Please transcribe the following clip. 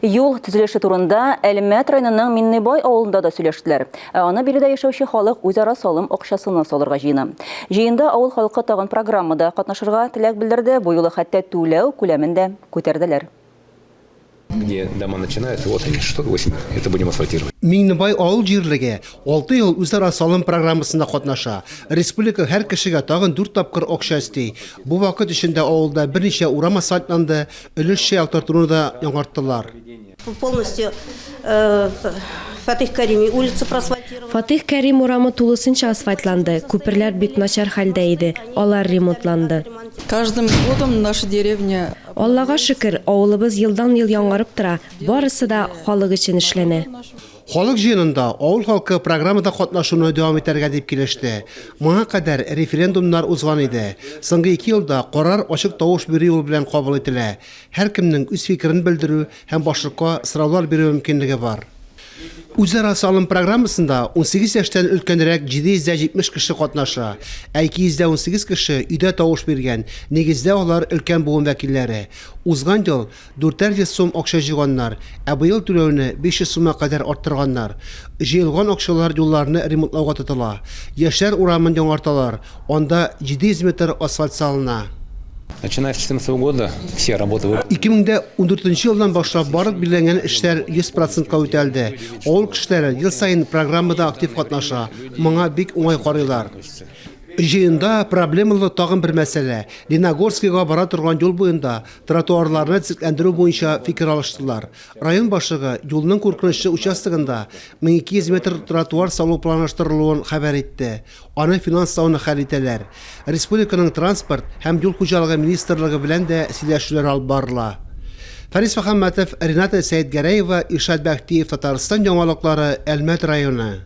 Юл төзелеше турында Әлмәт районының Миннебай авылында да сөйләштеләр. Аны биредә яшәүче халык үзара салым акчасын салырга җыена. Җыенда авыл халкы тагын программада катнашырга теләк белдерде. Бу юлы хәтта түләү күләмен дә күтәрделәр. Где дома начинаются, вот они, 608, это будем асфальтировать. Миннебай авыл җирлеге 6 ел үзара салым программасында катнаша. Республика һәр кешегә тагын 4 тапкыр акча исти. Бу вакыт эчендә авылда берничә урам асфальтланды, өлешчә яктыртуны да яңарттылар. Полностью Фатих Карими улица просфальтирована. Фатих Карим урамы тулысынча асфальтланды. Күперләр бик начар хәлдә иде. Алар ремонтланды. Каждым годом наша деревня... Аллага шөкер, авылыбыз елдан-ел яңарып тора. Барысы да халык өчен эшләнә. Халык җыенында авыл халкы программада катнашуны дәвам итәргә дип килеште. Моңа кадәр референдумнар узган иде. Соңгы 2 елда карар ачык тавыш бирү юлы белән кабул ителә. Һәркемнең үз фикерен белдерү һәм башлыкка сораулар бирү мөмкинлеге бар. Үзара салым программасында 18 яшьтән өлкәнрәк 770 кеше катнаша. 218 кеше өйдә тавыш биргән. Нигездә алар өлкән буын вәкилләре. Узган ел 400 сум акча җыйганнар, ә быел түләүне 500 сумга кадәр арттырганнар. Җыелган акчалар юлларны ремонтлауга тотыла. Яшьләр урамын яңарталар. Анда 700 метр асфальт салына. Начиная с 2014 года все работы... 2014 елдан башлап барлык билгеләнгән эшләр 100% үтәлде. Авыл кешеләре ел сайын программада актив катнаша. Моңа бик уңай карыйлар. Җыенда проблемалы тагын бер мәсьәлә. Леногорскига бара торган юл буенда тротуарларны төзекләндерү буенча фикер алыштылар. Район башлыгы юлның куркынычлы участогында 1200 метр тротуар салу планлаштырылуын хәбәр итте. Аны финанслауны хәл итәләр. Республиканың транспорт һәм юл хуҗалыгы министрлыгы белән дә сөйләшүләр алып барыла. Фарис Мөхәммәтов, Рената Сәйдгәрәева, Иршат Бәхтиев, Татарстан яңалыклары, Әлмәт районы.